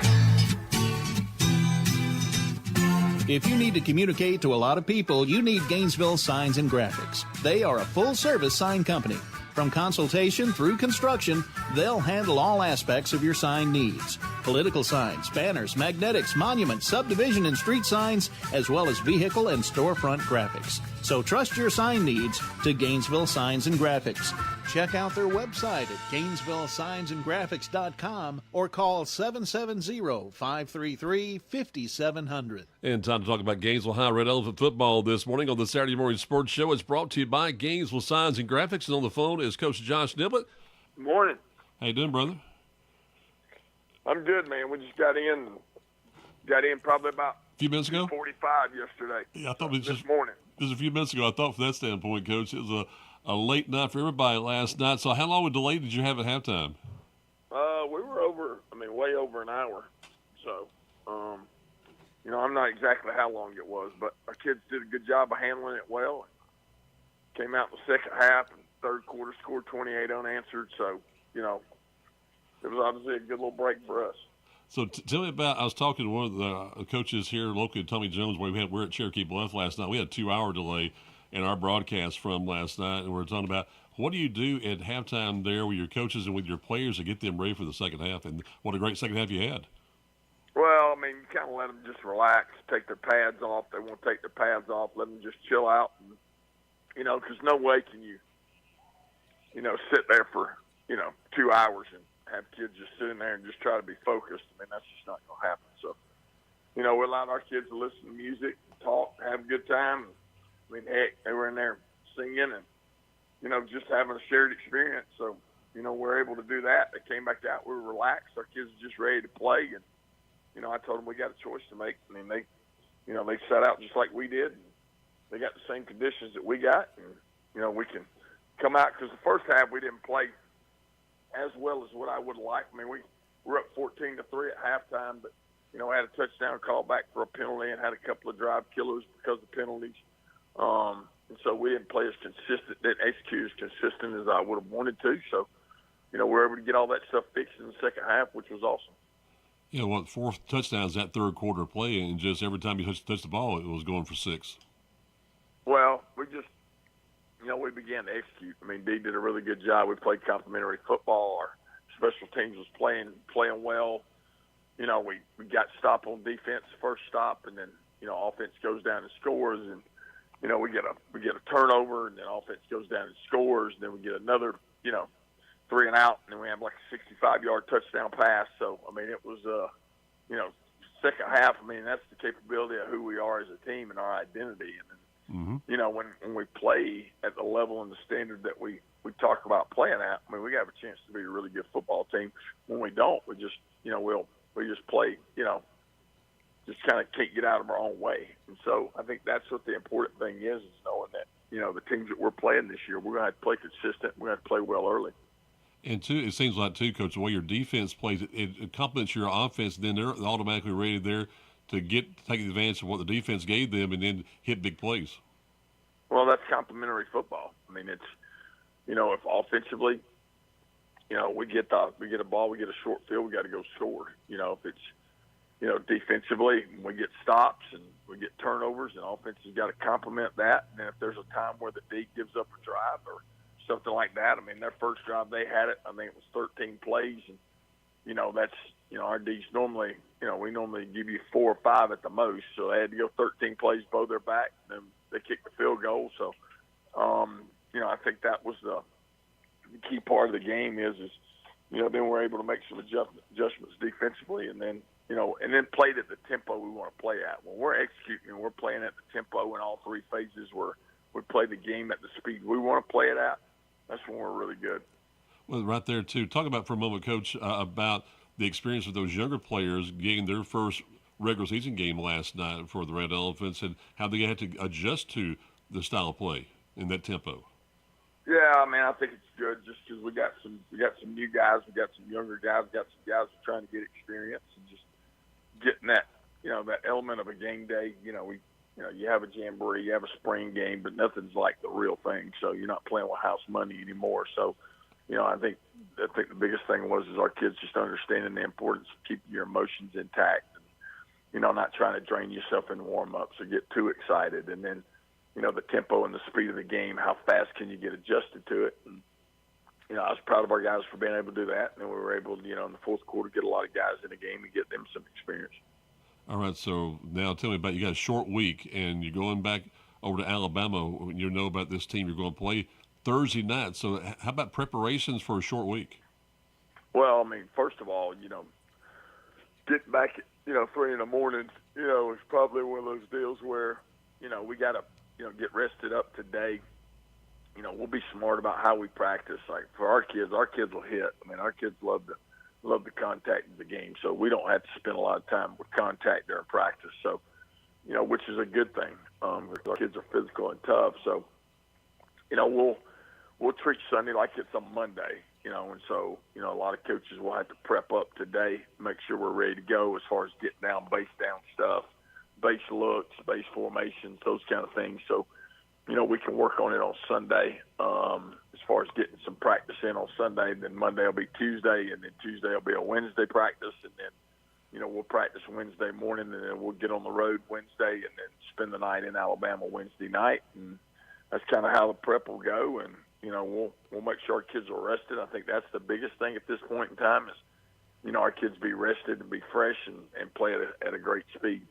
Speaker 18: If you need to communicate to a lot of people, you need Gainesville Signs and Graphics. They are a full-service sign company. From consultation through construction, they'll handle all aspects of your sign needs. Political signs, banners, magnetics, monuments, subdivision and street signs, as well as vehicle and storefront graphics. So trust your sign needs to Gainesville Signs and Graphics. Check out their website at GainesvilleSignsandGraphics.com or call 770-533-5700.
Speaker 7: And time to talk about Gainesville High Red Elephant football this morning on the Saturday Morning Sports Show. It's brought to you by Gainesville Signs and Graphics. And on the phone is Coach Josh Niblett.
Speaker 19: Good morning.
Speaker 7: How you doing, brother?
Speaker 19: I'm good, man. We just got in probably about
Speaker 7: a few minutes ago.
Speaker 19: 45 yesterday.
Speaker 7: Yeah, I thought it was
Speaker 19: this morning.
Speaker 7: Just a few minutes ago. I thought from that standpoint, Coach, it was a late night for everybody last night. So how long a delay did you have at halftime?
Speaker 19: Well, we were way over an hour. So, I'm not exactly how long it was, but our kids did a good job of handling it well. Came out in the second half and third quarter scored 28 unanswered. So, it was obviously a good little break for us.
Speaker 7: So tell me about, I was talking to one of the coaches here locally, Tommy Jones, we're at Cherokee Bluff last night. We had a 2-hour delay in our broadcast from last night, and we were talking about what do you do at halftime there with your coaches and with your players to get them ready for the second half, and what a great second half you had.
Speaker 19: Well, you kind of let them just relax, take their pads off. They won't take their pads off. Let them just chill out. And, because no way can you, sit there for, 2 hours and have kids just sitting there and just try to be focused. That's just not going to happen. So, we allowed our kids to listen to music, talk, have a good time. Heck, they were in there singing and, just having a shared experience. So, we're able to do that. They came back out. We were relaxed. Our kids were just ready to play. And, I told them we got a choice to make. They sat out just like we did. And they got the same conditions that we got. And, we can come out because the first half we didn't play as well as what I would like. We were up 14-3 at halftime, but, I had a touchdown call back for a penalty and had a couple of drive killers because of penalties. And so we didn't play as consistent, didn't execute as consistent as I would have wanted to. So, we were able to get all that stuff fixed in the second half, which was awesome.
Speaker 7: 4 touchdowns that third quarter play, and just every time you touched the ball, it was going for 6.
Speaker 19: Well, we just, we began to execute. Dee did a really good job. We played complimentary football. Our special teams was playing well. We got stopped on defense, first stop, and then, offense goes down and scores, and, we get a turnover, and then offense goes down and scores, and then we get another, 3 and out, and then we have like a 65-yard touchdown pass. So, it was, second half, that's the capability of who we are as a team and our identity. And then, when we play at the level and the standard that we talk about playing at, we have a chance to be a really good football team. When we don't, we just, we just play, just kind of can't get out of our own way. And so I think that's what the important thing is knowing that, the teams that we're playing this year, we're going to have to play consistent. We're going to have to play well early.
Speaker 7: And two, it seems like too, Coach, the way your defense plays, it complements your offense. Then they're automatically ready there to take advantage of what the defense gave them, and then hit big plays.
Speaker 19: Well, that's complementary football. It's, if offensively, we get a ball, we get a short field, we got to go score. If it's, defensively, we get stops and we get turnovers, and offense has got to complement that. And then if there's a time where the D gives up a drive or something like that. Their first drive, they had it. It was 13 plays. And, that's, our D's normally, we normally give you 4 or 5 at the most. So they had to go 13 plays, bow their back, and then they kicked the field goal. So, I think that was the key part of the game is, then we're able to make some adjustments defensively and then, and then played at the tempo we want to play at. When we're executing, we're playing at the tempo in all 3 phases where we play the game at the speed we want to play it at. That's when we're really good.
Speaker 7: Well, right there, too. Talk about for a moment, Coach, about the experience of those younger players getting their first regular season game last night for the Red Elephants and how they had to adjust to the style of play in that tempo.
Speaker 19: Yeah, I think it's good just because we got some new guys, we got some younger guys, we got some guys who are trying to get experience and just getting that, that element of a game day. You have a jamboree, you have a spring game, but nothing's like the real thing. So you're not playing with house money anymore. So, I think the biggest thing was our kids just understanding the importance of keeping your emotions intact and, not trying to drain yourself in warm-ups or get too excited. And then, the tempo and the speed of the game, how fast can you get adjusted to it? And, I was proud of our guys for being able to do that. And then we were able to, in the fourth quarter, get a lot of guys in the game and get them some experience.
Speaker 7: All right, so now tell me about, you got a short week, and you're going back over to Alabama. You know about this team you're going to play Thursday night. So how about preparations for a short week?
Speaker 19: Well, first of all, getting back at, 3 in the morning, is probably one of those deals where, we got to, get rested up today. We'll be smart about how we practice. Like for our kids will hit. Our kids love the contact of the game, so we don't have to spend a lot of time with contact during practice. So, which is a good thing. Our kids are physical and tough, so we'll treat Sunday like it's a Monday. and so, a lot of coaches will have to prep up today, make sure we're ready to go as far as getting down base down stuff, base looks, base formations, those kind of things. So, we can work on it on Sunday as far as getting some practice in on Sunday. And then Monday will be Tuesday, and then Tuesday will be a Wednesday practice. And then, we'll practice Wednesday morning, and then we'll get on the road Wednesday and then spend the night in Alabama Wednesday night. And that's kind of how the prep will go. And, we'll make sure our kids are rested. I think that's the biggest thing at this point in time is, our kids be rested and be fresh and play at a great speed.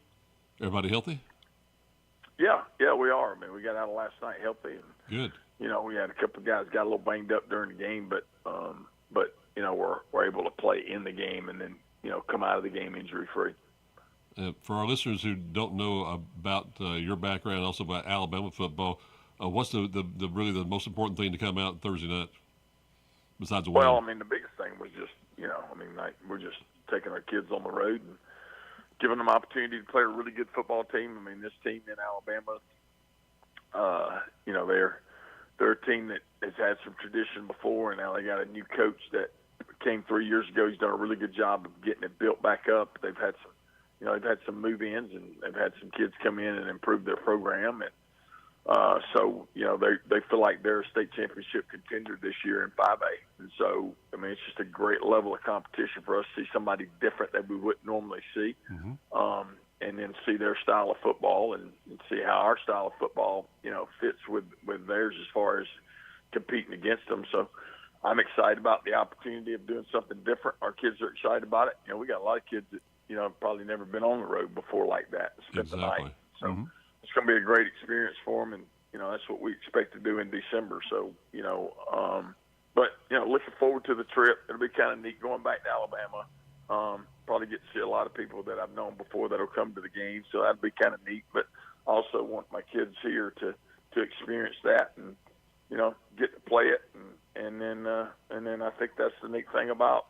Speaker 7: Everybody healthy?
Speaker 19: Yeah, we are. I mean, we got out of last night healthy. And,
Speaker 7: good.
Speaker 19: We had a couple of guys got a little banged up during the game, but we're able to play in the game and then, come out of the game injury-free.
Speaker 7: For our listeners who don't know about your background, also about Alabama football, what's the really the most important thing to come out Thursday night besides the win?
Speaker 19: Well, the biggest thing was just, we're just taking our kids on the road and giving them opportunity to play a really good football team. This team in Alabama, they're a team that has had some tradition before, and now they got a new coach that came 3 years ago. He's done a really good job of getting it built back up. They've had some move-ins, and they've had some kids come in and improve their program. And so, they feel like they're a state championship contender this year in 5A. And so, it's just a great level of competition for us to see somebody different that we wouldn't normally see. Mm-hmm. And then see their style of football and see how our style of football, fits with theirs as far as competing against them. So I'm excited about the opportunity of doing something different. Our kids are excited about it. We got a lot of kids that, have probably never been on the road before like that, spent the night. So it's going to be a great experience for them, and, that's what we expect to do in December. So, but looking forward to the trip. It'll be kind of neat going back to Alabama. Probably get to see a lot of people that I've known before that'll come to the game, so that'd be kind of neat. But I also want my kids here to experience that and, get to play it. And then I think that's the neat thing about,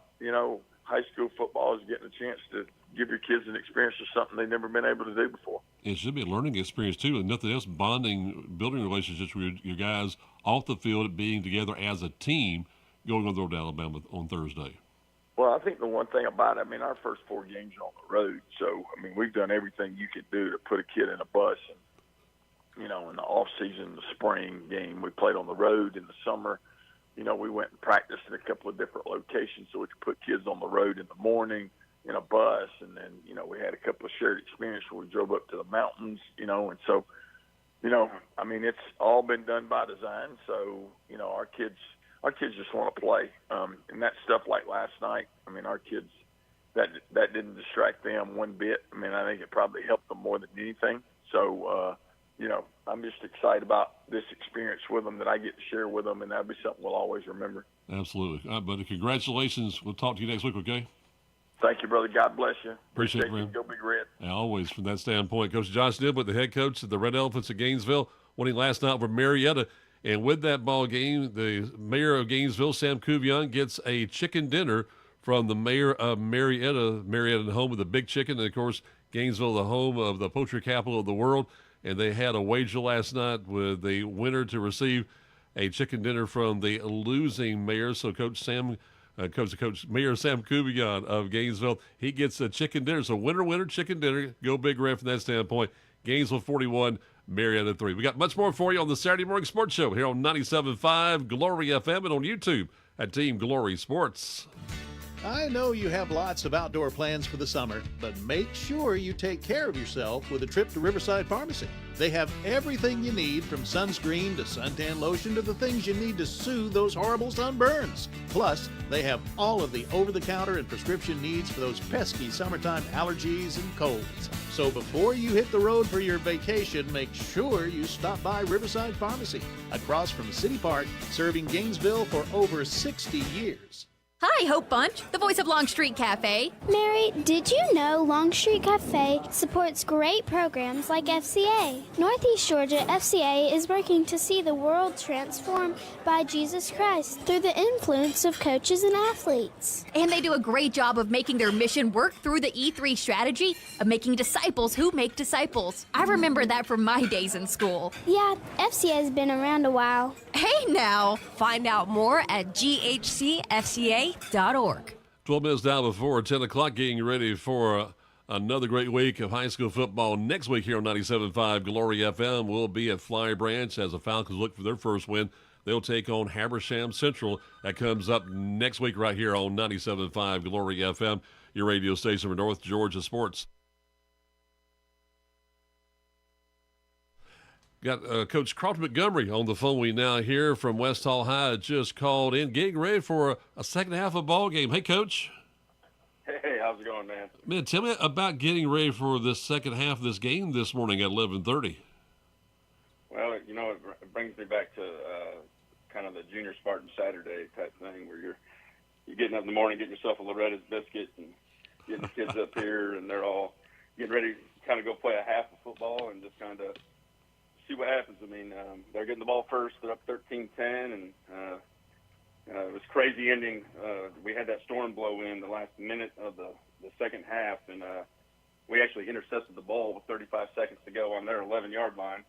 Speaker 19: high school football is getting a chance to give your kids an experience of something they've never been able to do before.
Speaker 7: It should be a learning experience, too, and nothing else, building relationships with your guys off the field, being together as a team, going on the road to Alabama on Thursday.
Speaker 19: Well, I think the one thing about it, our first 4 games are on the road, so, we've done everything you could do to put a kid in a bus. And, in the off-season, the spring game, we played on the road. In the summer, we went and practiced in a couple of different locations so we could put kids on the road in the morning in a bus. And then, we had a couple of shared experiences where we drove up to the mountains, and so, it's all been done by design. So, our kids just want to play. And that stuff like last night, our kids, that didn't distract them one bit. I think it probably helped them more than anything. So, I'm just excited about this experience with them that I get to share with them, and that'll be something we'll always remember.
Speaker 7: Absolutely. But congratulations. We'll talk to you next week, okay?
Speaker 19: Thank you, brother. God bless you.
Speaker 7: Appreciate it, man.
Speaker 19: Go Big Red.
Speaker 7: Yeah, always from that standpoint. Coach Josh Niblet, the head coach of the Red Elephants of Gainesville, winning last night over Marietta. And with that ball game, the mayor of Gainesville, Sam Kuvion, gets a chicken dinner from the mayor of Marietta. Marietta, the home of the Big Chicken. And, of course, Gainesville, the home of the poultry capital of the world. And they had a wager last night with the winner to receive a chicken dinner from the losing mayor. So Mayor Sam Kuvion of Gainesville, he gets a chicken dinner. So winner, chicken dinner. Go Big Red from that standpoint. Gainesville 41, Marietta 3. We got much more for you on the Saturday Morning Sports Show here on 97.5 Glory FM and on YouTube at Team Glory Sports.
Speaker 18: I know you have lots of outdoor plans for the summer, but make sure you take care of yourself with a trip to Riverside Pharmacy. They have everything you need, from sunscreen to suntan lotion to the things you need to soothe those horrible sunburns. Plus, they have all of the over-the-counter and prescription needs for those pesky summertime allergies and colds. So before you hit the road for your vacation, make sure you stop by Riverside Pharmacy, across from City Park, serving Gainesville for over 60 years.
Speaker 14: Hi, Hope Bunch, the voice of Longstreet Cafe.
Speaker 15: Mary, did you know Longstreet Cafe supports great programs like FCA? Northeast Georgia FCA is working to see the world transformed by Jesus Christ through the influence of coaches and athletes.
Speaker 14: And they do a great job of making their mission work through the E3 strategy of making disciples who make disciples. I remember that from my days in school.
Speaker 15: Yeah, FCA has been around a while.
Speaker 20: Hey now! Find out more at ghcfca.org.
Speaker 7: 12 minutes now before 10 o'clock, getting ready for another great week of high school football. Next week here on 97.5 Glory FM, we'll be at Fly Branch as the Falcons look for their first win. They'll take on Habersham Central. That comes up next week right here on 97.5 Glory FM, your radio station for North Georgia sports. Got Coach Carlton Montgomery on the phone. We now hear from West Hall High, just called in, getting ready for a second half of ball game. Hey, Coach.
Speaker 21: Hey, how's it going, man?
Speaker 7: Man, tell me about getting ready for this second half of this game this morning at 11:30.
Speaker 21: Well, it brings me back to kind of the Junior Spartan Saturday type thing where you're getting up in the morning, getting yourself a Loretta's biscuit and getting the kids up here, and they're all getting ready to kind of go play a half of football and just kind of see what happens. I mean, they're getting the ball first. They're up 13-10, and it was crazy ending. We had that storm blow in the last minute of the second half, and we actually intercepted the ball with 35 seconds to go on their 11-yard line,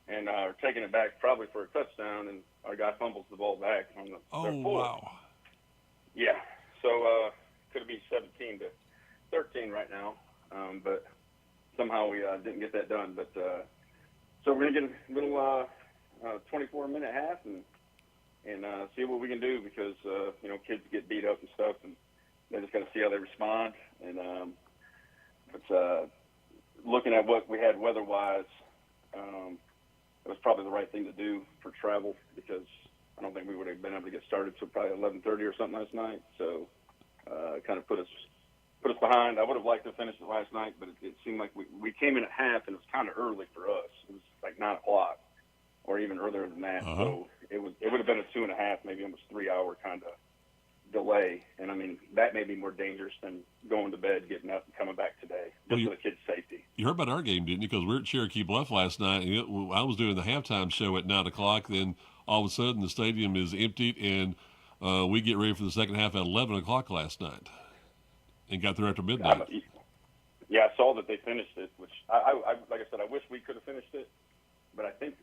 Speaker 21: and are taking it back probably for a touchdown, and our guy fumbles the ball back on the their foot. Wow. Yeah, so could be 17-13 right now, but somehow we didn't get that done. But so we're gonna get a little 24-minute half and see what we can do because kids get beat up and stuff, and they just got to see how they respond. And but looking at what we had weather-wise, it was probably the right thing to do for travel because I don't think we would have been able to get started till probably 11:30 or something last night. So it kind of put us behind. I would have liked to finish it last night, but it seemed like we came in at half, and it was kind of early for us. It was like 9 o'clock or even earlier than that. Uh-huh. So it would have been a 2.5, maybe almost 3-hour kind of delay. And, I mean, that may be more dangerous than going to bed, getting up, and coming back today, just for the kids' safety.
Speaker 7: You heard about our game, didn't you? Because we were at Cherokee Bluff last night, and I was doing the halftime show at 9 o'clock. Then all of a sudden the stadium is emptied, and we get ready for the second half at 11 o'clock last night and got there after midnight.
Speaker 21: Yeah, I saw that they finished it, which I like I said, I wish we could have finished it, but I think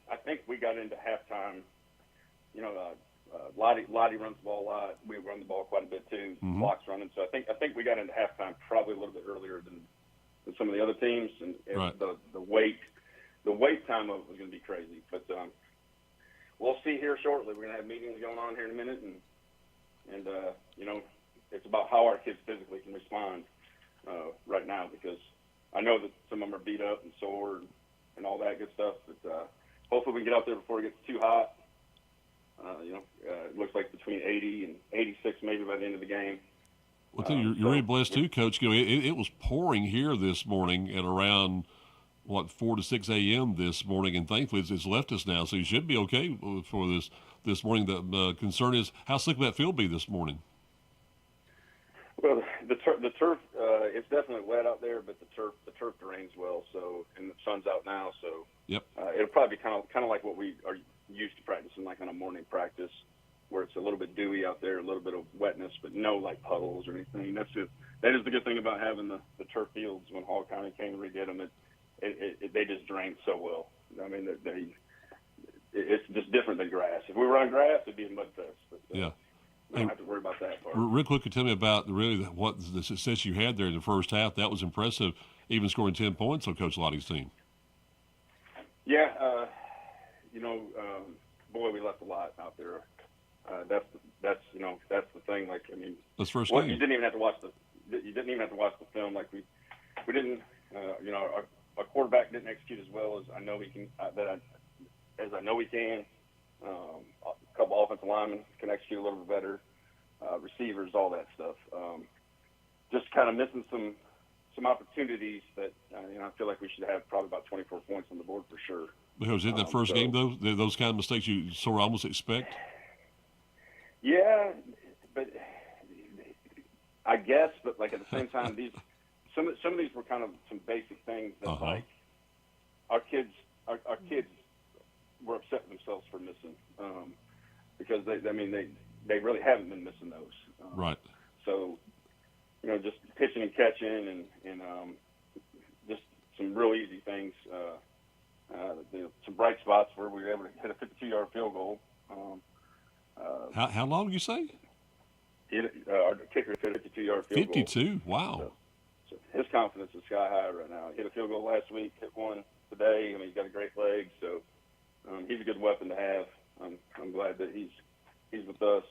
Speaker 21: we got into halftime. Lottie runs the ball a lot. We run the ball quite a bit too. Mm-hmm. Clock's running, so I think we got into halftime probably a little bit earlier than some of the other teams, and right. the wait time of it was going to be crazy. But we'll see here shortly. We're going to have meetings going on here in a minute, and it's about how our kids physically can respond right now, because I know that some of them are beat up and sore and all that good stuff. But hopefully we can get out there before it gets too hot. It looks like between 80 and 86 maybe by the end of the game.
Speaker 7: Well, you're really blessed too, Coach. It was pouring here this morning at around 4 to 6 a.m. this morning, and thankfully it's left us now, so you should be okay for this morning. The concern is how slick will that field be this morning?
Speaker 21: Well, the turf it's definitely wet out there, but the turf drains well. So, and the sun's out now, so
Speaker 7: yep.
Speaker 21: It'll probably be kind of like what we are used to practicing, like on a morning practice, where it's a little bit dewy out there, a little bit of wetness, but no like puddles or anything. That is the good thing about having the turf fields. When Hall County came and redid them, they just drained so well. I mean, it's just different than grass. If we were on grass, it'd be a mud fest. But,
Speaker 7: yeah.
Speaker 21: We don't have to worry about that part.
Speaker 7: Real quick, tell me about what the success you had there in the first half. That was impressive, even scoring 10 points on Coach Lottie's team.
Speaker 21: Yeah, boy, we left a lot out there. That's the thing. Like, I mean,
Speaker 7: that's first game.
Speaker 21: You didn't even have to watch the film. Like we didn't. Our quarterback didn't execute as well as I know he can. As I know he can. A couple offensive linemen can execute a little bit better. Receivers, all that stuff. Just kind of missing some opportunities that I feel like we should have probably about 24 points on the board for sure.
Speaker 7: Was it that first game though? Those kind of mistakes you sort of almost expect?
Speaker 21: Yeah, but I guess, but like at the same time, some of these were kind of some basic things that like our kids were upset with themselves for missing because they really haven't been missing those.
Speaker 7: Right.
Speaker 21: So, just pitching and catching and just some real easy things. Some bright spots where we were able to hit a 52-yard field goal.
Speaker 7: How long did you say?
Speaker 21: Our kicker hit a 52-yard field
Speaker 7: 52?
Speaker 21: goal.
Speaker 7: Wow.
Speaker 21: So his confidence is sky high right now. He hit a field goal last week, hit one today. He's got a great leg, so he's a good weapon to have. I'm glad that he's with us.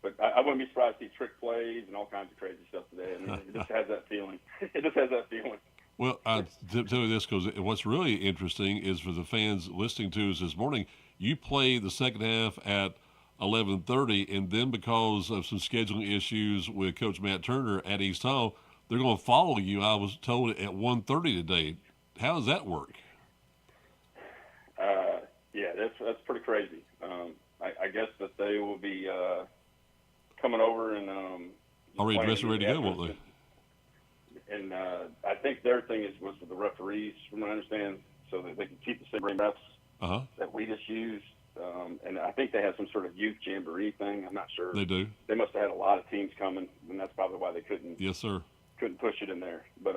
Speaker 21: But I wouldn't be surprised to see trick plays and all kinds of crazy stuff today. It just has that feeling. It just has that feeling.
Speaker 7: Well, I'll tell you this, because what's really interesting is for the fans listening to us this morning, you play the second half at 11:30, and then because of some scheduling issues with Coach Matt Turner at East Hall, they're going to follow you, I was told, at 1:30 today. How does that work?
Speaker 21: Yeah, that's pretty crazy. I guess that they will be coming over and
Speaker 7: already dressed and ready to go, won't they?
Speaker 21: And I think their thing was with the referees, from what I understand, so that they can keep the same refs that we just used. And I think they have some sort of youth jamboree thing. I'm not sure.
Speaker 7: They do.
Speaker 21: They must have had a lot of teams coming, and that's probably why they couldn't.
Speaker 7: Yes, sir.
Speaker 21: Couldn't push it in there. But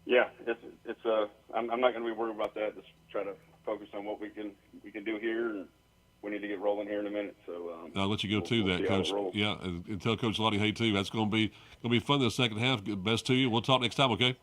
Speaker 21: yeah, it's I'm not going to be worried about that. Just try to focus on what we can do here, and we need to get rolling here in a minute. So
Speaker 7: I'll let you go to that, Coach. Yeah, and tell Coach Lottie, hey, too. That's going to be fun the second half. Best to you. We'll talk next time, okay?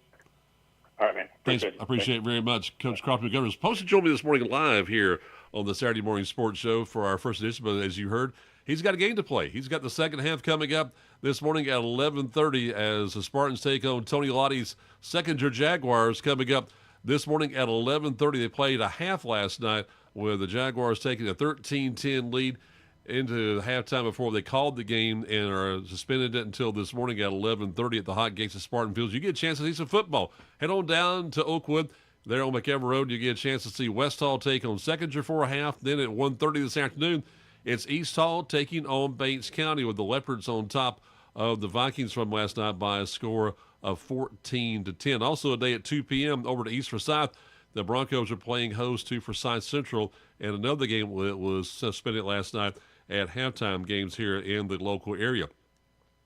Speaker 21: All right, man.
Speaker 7: Thanks. I appreciate it very much. Coach Crawford McGovern is supposed to join me this morning live here on the Saturday Morning Sports Show for our first edition, but as you heard, he's got a game to play. He's got the second half coming up this morning at 11:30 as the Spartans take on Tony Lottie's Seconder Jaguars coming up this morning at 11:30. They played a half last night with the Jaguars taking a 13-10 lead into halftime before they called the game and are suspended it until this morning at 11:30 at the hot gates of Spartan Fields. You get a chance to see some football. Head on down to Oakwood. There on McEver Road, you get a chance to see West Hall take on Seconder for a half. Then at 1:30 this afternoon, it's East Hall taking on Bates County with the Leopards on top of the Vikings from last night by a score of 14-10. Also a day at 2 p.m. over to East Forsyth. The Broncos are playing host to Forsyth Central, and another game that was suspended last night at halftime games here in the local area.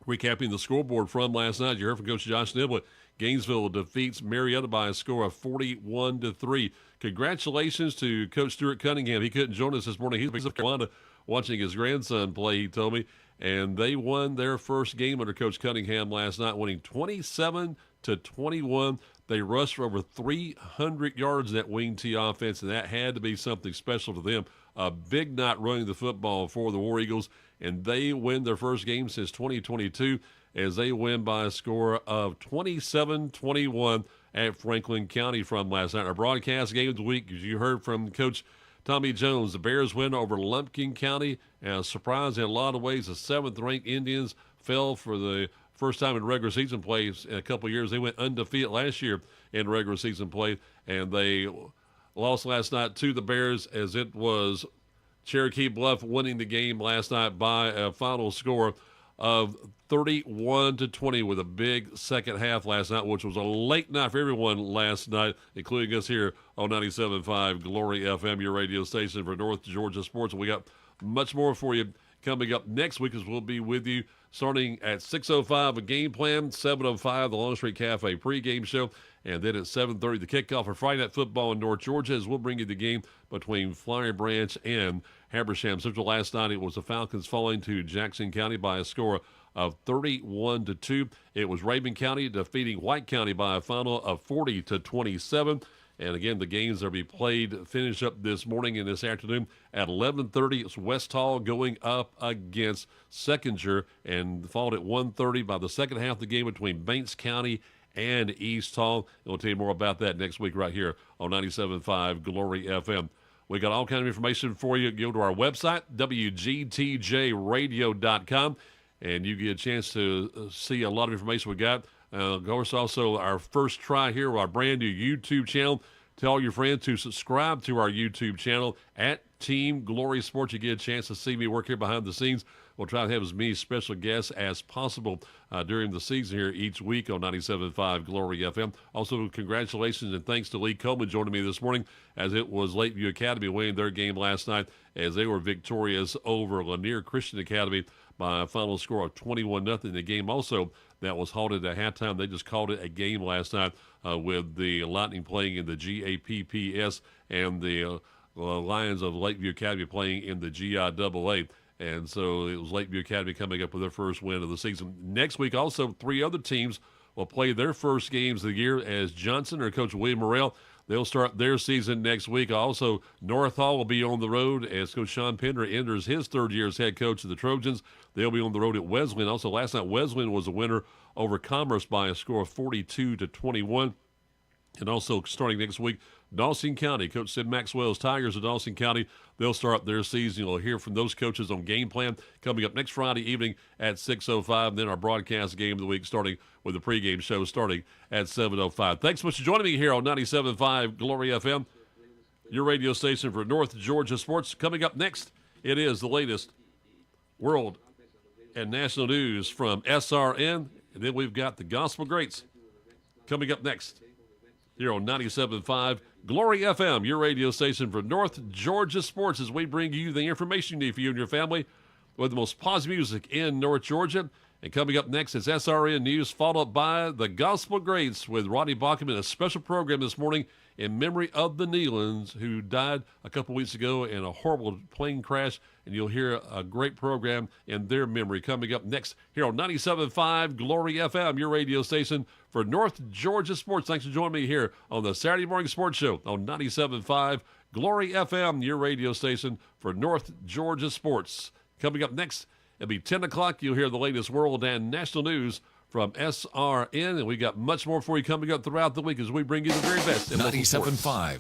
Speaker 7: Recapping the scoreboard from last night, you heard from Coach Josh Niblett. Gainesville defeats Marietta by a score of 41-3. Congratulations to Coach Stuart Cunningham. He couldn't join us this morning. He's in South Carolina watching his grandson play, he told me. And they won their first game under Coach Cunningham last night, winning 27-21. They rushed for over 300 yards in that wing T offense, and that had to be something special to them. A big night running the football for the War Eagles, and they win their first game since 2022 as they win by a score of 27-21 at Franklin County from last night. Our broadcast game of the week, as you heard from Coach Tommy Jones, the Bears win over Lumpkin County. And a surprise in a lot of ways, the 7th-ranked Indians fell for the first time in regular season play in a couple of years. They went undefeated last year in regular season play, and they lost last night to the Bears as it was Cherokee Bluff winning the game last night by a final score of 31-20 with a big second half last night, which was a late night for everyone last night, including us here on 97.5 Glory FM, your radio station for North Georgia sports. And we got much more for you coming up next week as we'll be with you starting at 6:05 a game plan, 7:05 the Long Street Cafe pregame show, and then at 7:30 the kickoff for Friday Night Football in North Georgia as we'll bring you the game between Flowery Branch and Habersham Central. Last night it was the Falcons falling to Jackson County by a score of 31-2. It was Raven County defeating White County by a final of 40-27. And again, the games that will be played finish up this morning and this afternoon at 11:30. It's West Hall going up against Seconder, and followed at 1:30 by the second half of the game between Banks County and East Hall. And we'll tell you more about that next week right here on 97.5 Glory FM. We got all kind of information for you. Go to our website, WGTJradio.com, and you get a chance to see a lot of information we got. Of course, also our first try here, our brand new YouTube channel. Tell your friends to subscribe to our YouTube channel at Team Glory Sports. You get a chance to see me work here behind the scenes We'll try to have as many special guests as possible during the season here each week on 97.5 Glory FM. Also, congratulations and thanks to Lee Coleman joining me this morning, as it was Lakeview Academy winning their game last night as they were victorious over Lanier Christian Academy by a final score of 21-0. The game also that was halted at halftime. They just called it a game last night with the Lightning playing in the GAPPS and the Lions of Lakeview Academy playing in the GIAA. And so it was Lakeview Academy coming up with their first win of the season. Next week, also, 3 other teams will play their first games of the year as Johnson or Coach William Morrell. They'll start their season next week. Also, North Hall will be on the road as Coach Sean Pender enters his third year as head coach of the Trojans. They'll be on the road at Wesleyan. Also, last night, Wesleyan was a winner over Commerce by a score of 42-21. And also, starting next week, Dawson County, Coach Sid Maxwell's Tigers of Dawson County, they'll start their season. You'll hear from those coaches on Game Plan coming up next Friday evening at 6:05. Then our broadcast game of the week starting with the pregame show starting at 7:05. Thanks so much for joining me here on 97.5 Glory FM, your radio station for North Georgia sports. Coming up next, it is the latest world and national news from SRN. And then we've got the Gospel Greats coming up next here on 97.5 Glory FM, your radio station for North Georgia sports, as we bring you the information you need for you and your family with the most positive music in North Georgia. And coming up next is SRN News, followed by the Gospel Greats with Rodney Bachman, a special program this morning in memory of the Nealons, who died a couple weeks ago in a horrible plane crash. And you'll hear a great program in their memory coming up next here on 97.5 Glory FM, your radio station for North Georgia sports. Thanks for joining me here on the Saturday Morning Sports Show on 97.5 Glory FM, your radio station for North Georgia sports. Coming up next, it'll be 10 o'clock. You'll hear the latest world and national news from SRN, and we got much more for you coming up throughout the week as we bring you the very best in
Speaker 5: 97.5